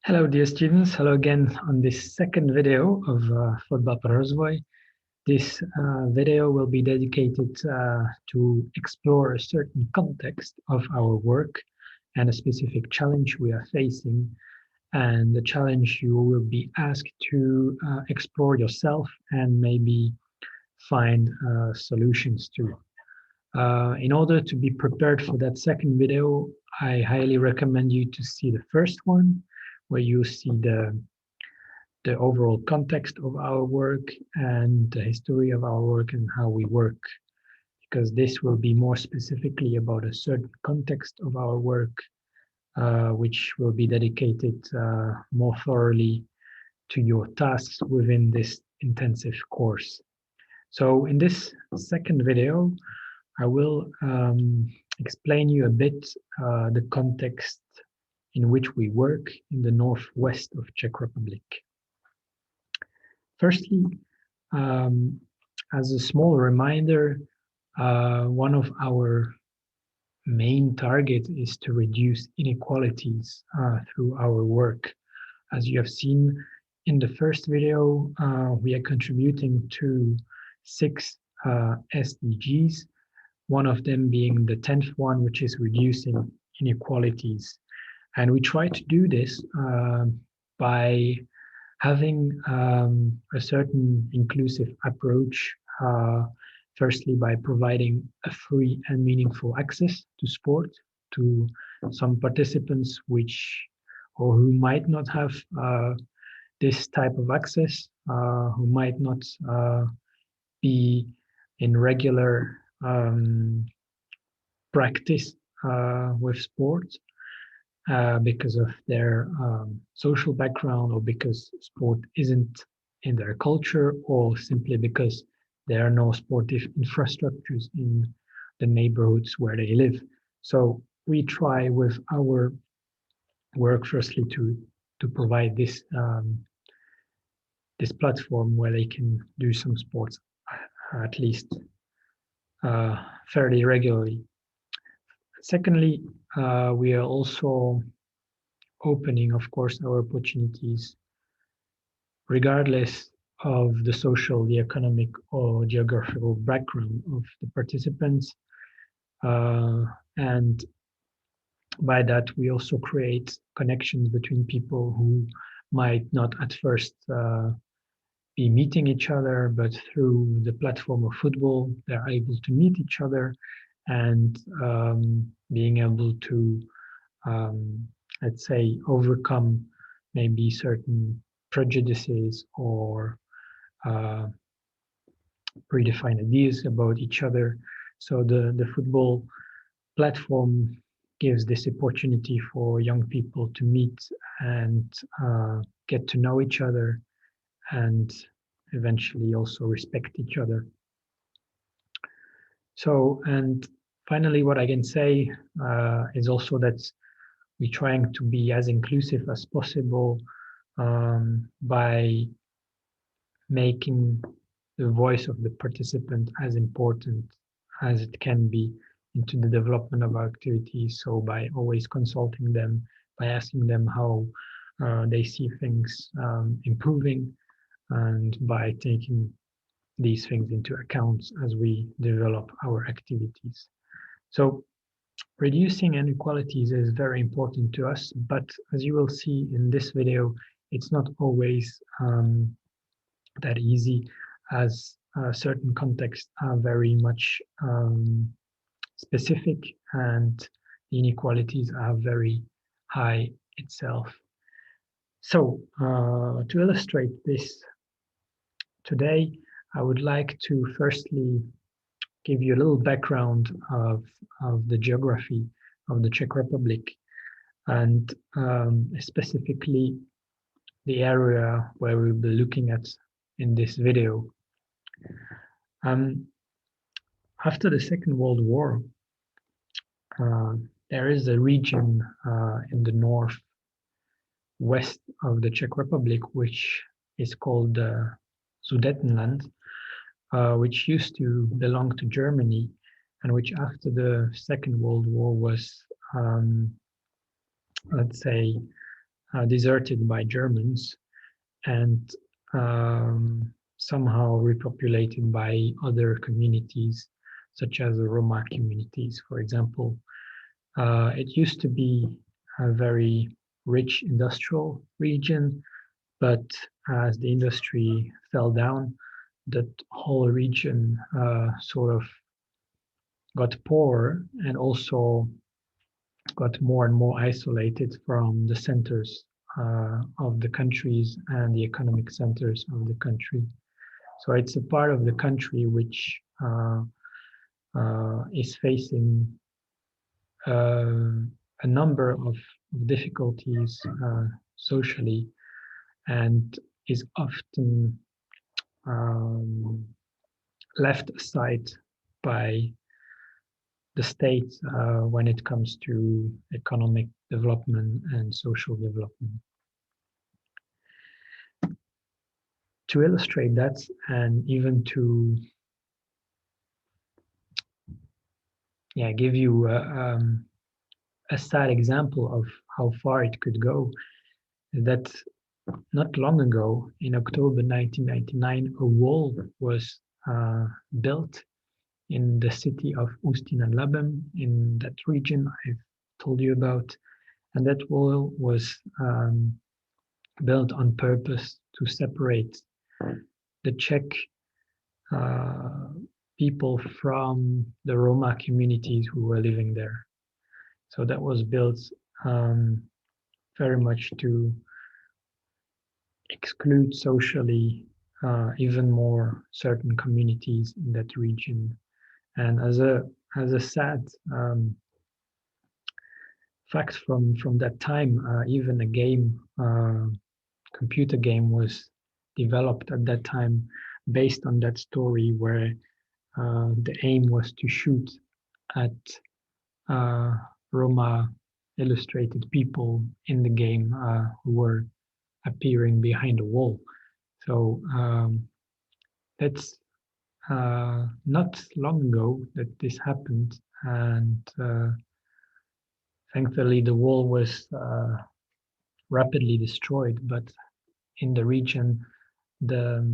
Hello, dear students. Hello again on this second video of Football pro Rozvoj. This video will be dedicated to explore a certain context of our work and a specific challenge we are facing, and the challenge you will be asked to explore yourself and maybe find solutions to. In order to be prepared for that second video, I highly recommend you to see the first one, where you see the overall context of our work and the history of our work and how we work, because this will be more specifically about a certain context of our work, which will be dedicated more thoroughly to your tasks within this intensive course. So in this second video, I will explain you a bit the context in which we work in the northwest of Czech Republic. Firstly, as a small reminder, one of our main targets is to reduce inequalities through our work. As you have seen in the first video, we are contributing to 6 SDGs, one of them being the 10th one, which is reducing inequalities. And we try to do this by having a certain inclusive approach, firstly by providing a free and meaningful access to sport to some participants who might not have this type of access, who might not be in regular practice with sport, because of their social background, or because sport isn't in their culture, or simply because there are no sportive infrastructures in the neighborhoods where they live. So we try with our work firstly to provide this this platform where they can do some sports at least fairly regularly. Secondly, we are also opening, of course, our opportunities regardless of the social, the economic, or geographical background of the participants. And by that, we also create connections between people who might not at first be meeting each other, but through the platform of football, they're able to meet each other and being able to, let's say, overcome maybe certain prejudices or predefined ideas about each other. So the football platform gives this opportunity for young people to meet and get to know each other and eventually also respect each other. So, and finally, what I can say is also that we're trying to be as inclusive as possible by making the voice of the participant as important as it can be into the development of our activities. So by always consulting them, by asking them how they see things improving, and by taking these things into account as we develop our activities. So reducing inequalities is very important to us, but as you will see in this video, it's not always that easy, as certain contexts are very much specific and the inequalities are very high itself. So to illustrate this today, I would like to firstly give you a little background of the geography of the Czech Republic, and specifically the area where we'll be looking at in this video. After the Second World War, there is a region in the northwest of the Czech Republic which is called Sudetenland, which used to belong to Germany, and which after the Second World War was, let's say, deserted by Germans and somehow repopulated by other communities, such as the Roma communities, for example. It used to be a very rich industrial region, but as the industry fell down, that whole region sort of got poorer and also got more and more isolated from the centers of the countries and the economic centers of the country. So it's a part of the country which is facing a number of difficulties socially and is often left aside by the state when it comes to economic development and social development. To illustrate that, and even to give you a sad example of how far it could go, that not long ago, in October 1999, a wall was built in the city of Ustin and Labem, in that region I've told you about. And that wall was built on purpose to separate the Czech people from the Roma communities who were living there. So that was built very much to exclude socially even more certain communities in that region. And as a sad fact from that time, even a game, computer game was developed at that time based on that story, where the aim was to shoot at Roma illustrated people in the game who were appearing behind a wall. So that's not long ago that this happened, and thankfully the wall was rapidly destroyed, but in the region the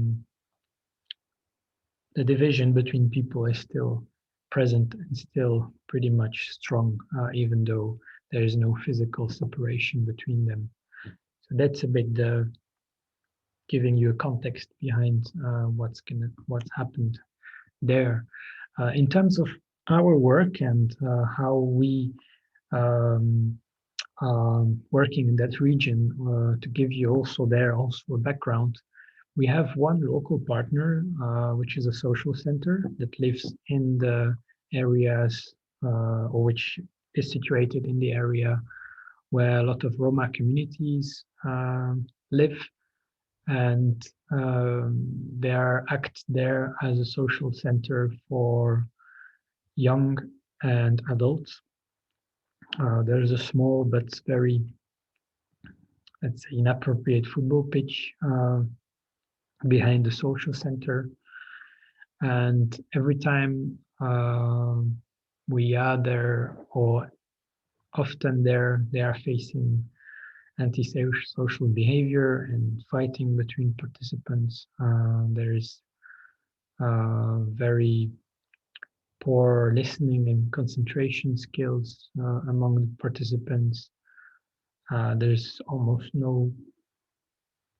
division between people is still present and still pretty much strong, even though there is no physical separation between them. So that's a bit giving you a context behind what's happened there. In terms of our work and how we working in that region, to give you also a background, we have one local partner, which is a social center that lives in the areas or which is situated in the area where a lot of Roma communities live, and they act there as a social center for young and adults. There's a small but very, let's say, inappropriate football pitch behind the social center, and every time we are there, or often there, they are facing antisocial behavior and fighting between participants. There is very poor listening and concentration skills among the participants. There's almost no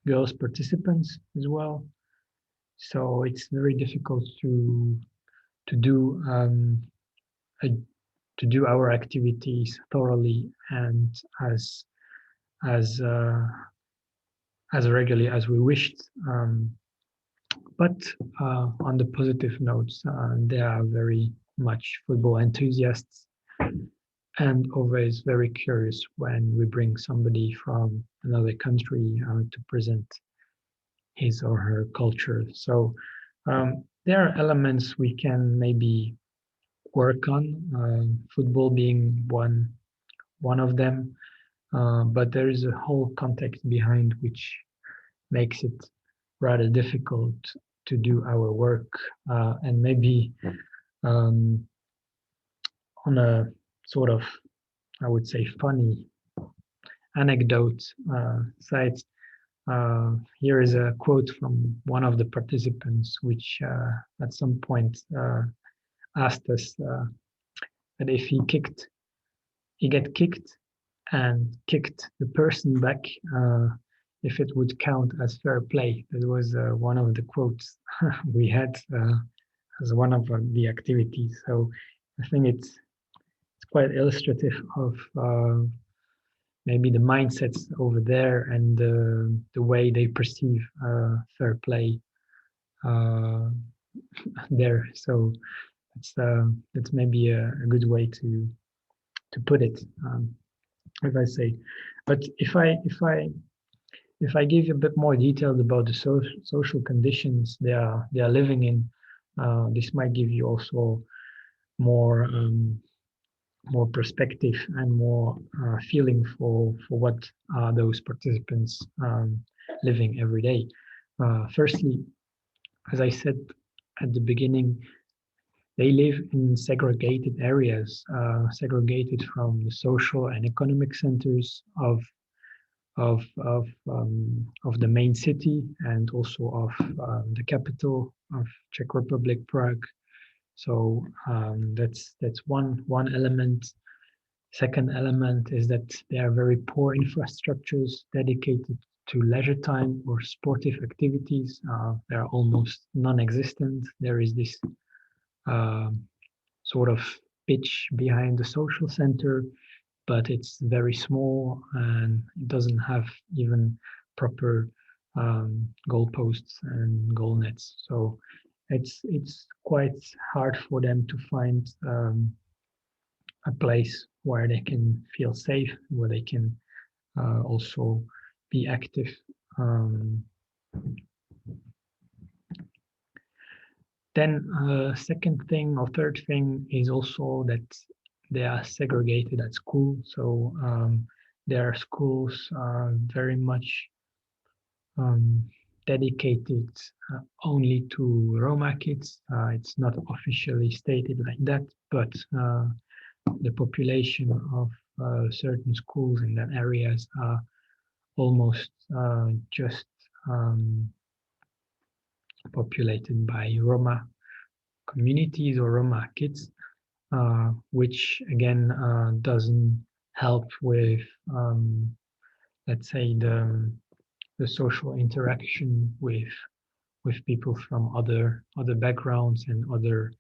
girls participants as well. So it's very difficult to do our activities thoroughly and as regularly as we wished. But on the positive notes, there are very much football enthusiasts and always very curious when we bring somebody from another country to present his or her culture. So there are elements we can maybe work on, football being one of them, but there is a whole context behind which makes it rather difficult to do our work, and maybe on a sort of, I would say, funny anecdote sites. Here is a quote from one of the participants, which at some point asked us that if he get kicked and kicked the person back, if it would count as fair play. That was one of the quotes we had as one of the activities. So I think it's quite illustrative of maybe the mindsets over there and the way they perceive fair play there. So that's maybe a good way to put it, if I say. But if I give you a bit more details about the social conditions they are living in, this might give you also more more perspective and more feeling for what are those participants living every day. Firstly, as I said at the beginning, they live in segregated areas, segregated from the social and economic centers of the main city and also of the capital of Czech Republic, Prague. So that's one element. Second element is that there are very poor infrastructures dedicated to leisure time or sportive activities. They are almost non-existent. There is this sort of pitch behind the social center, but it's very small and it doesn't have even proper goalposts and goal nets. So it's quite hard for them to find a place where they can feel safe, where they can also be active. Then second thing or third thing is also that they are segregated at school. So their schools are very much dedicated only to Roma kids. It's not officially stated like that, but the population of certain schools in that areas are almost just populated by Roma communities or Roma kids, which again doesn't help with, let's say, the social interaction with people from other backgrounds and other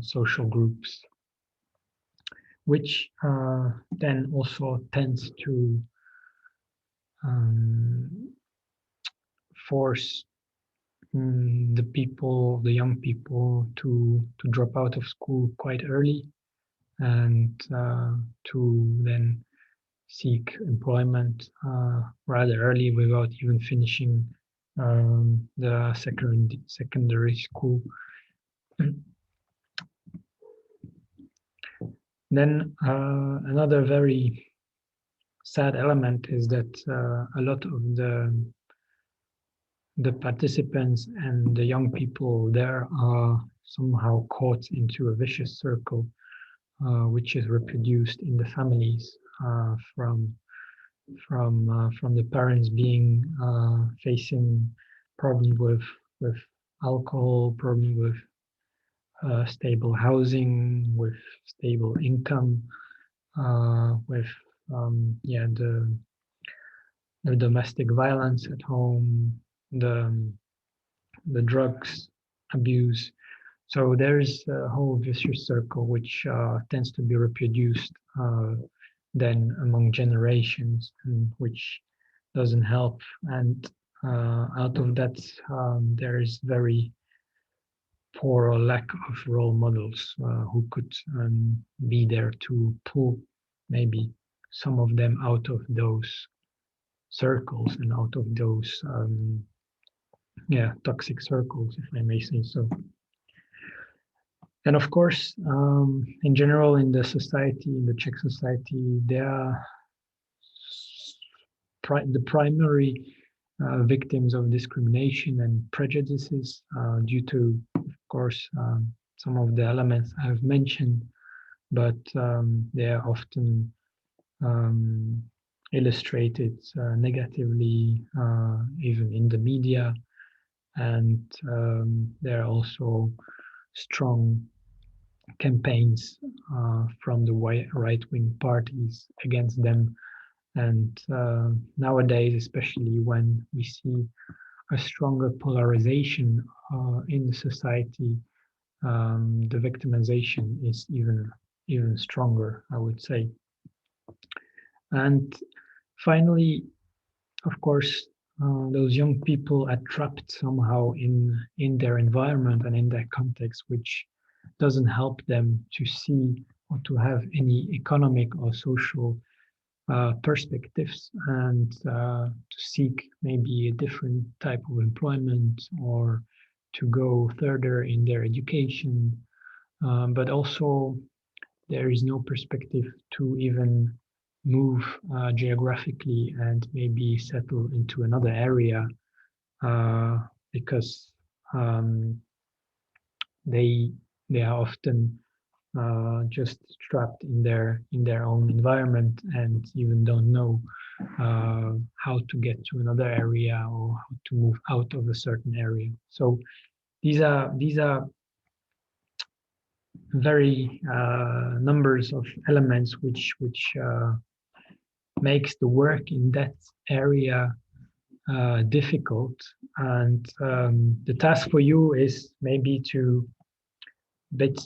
social groups, which then also tends to force the young people to drop out of school quite early and to then seek employment rather early without even finishing the secondary school. Then another very sad element is that a lot of the participants and the young people there are somehow caught into a vicious circle, which is reproduced in the families from the parents being facing problems with alcohol, problems with stable housing, with stable income, with the domestic violence at home, the drugs abuse. So there's a whole vicious circle which tends to be reproduced then among generations, and which doesn't help. And out of that, there is very poor or lack of role models who could be there to pull maybe some of them out of those circles and out of those toxic circles, if I may say so. And of course, in general, in the society, in the Czech society, there are the primary victims of discrimination and prejudices due to, of course, some of the elements I've mentioned, but they are often illustrated negatively, even in the media. And there are also strong campaigns from the right-wing parties against them. And nowadays, especially when we see a stronger polarization in the society, the victimization is even stronger, I would say. And finally, of course, those young people are trapped somehow in their environment and in their context, which doesn't help them to see or to have any economic or social perspectives, and to seek maybe a different type of employment or to go further in their education. But also there is no perspective to even move geographically and maybe settle into another area, because um, they are often just trapped in their own environment and even don't know how to get to another area or how to move out of a certain area. So these are very numbers of elements which makes the work in that area difficult. And the task for you is maybe to bit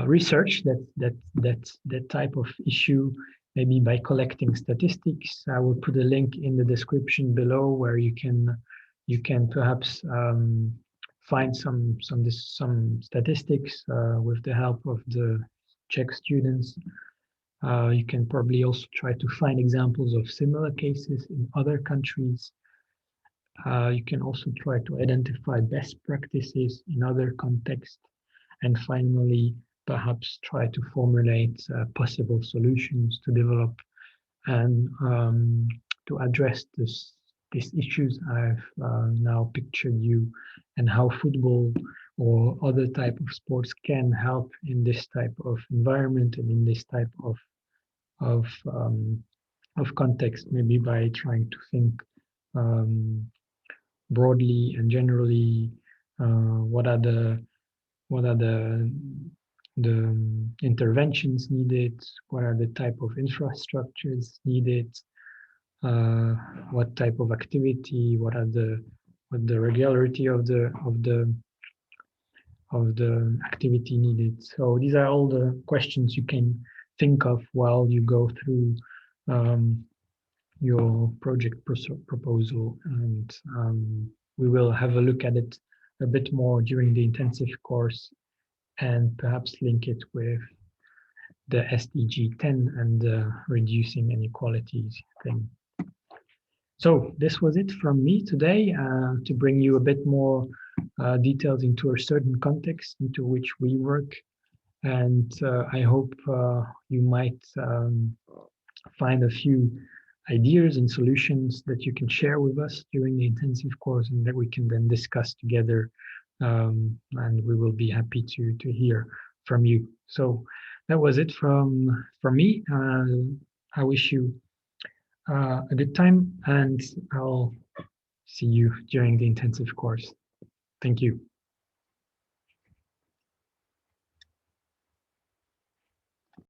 research that type of issue, maybe by collecting statistics. I will put a link in the description below where you can perhaps find some statistics with the help of the Czech students. You can probably also try to find examples of similar cases in other countries. You can also try to identify best practices in other contexts. And finally, perhaps try to formulate possible solutions to develop and to address these issues I've now pictured you, and how football or other type of sports can help in this type of environment and in this type of context, maybe by trying to think broadly and generally. What are the interventions needed? What are the type of infrastructures needed? What type of activity? What the regularity of the activity needed? So these are all the questions you can think of while you go through your project proposal, and we will have a look at it a bit more during the intensive course, and perhaps link it with the SDG 10 and the reducing inequalities thing. So this was it from me today, to bring you a bit more details into a certain context into which we work. And I hope you might find a few ideas and solutions that you can share with us during the intensive course, and that we can then discuss together. And we will be happy to hear from you. So that was it from me. I wish you a good time, and I'll see you during the intensive course. Thank you.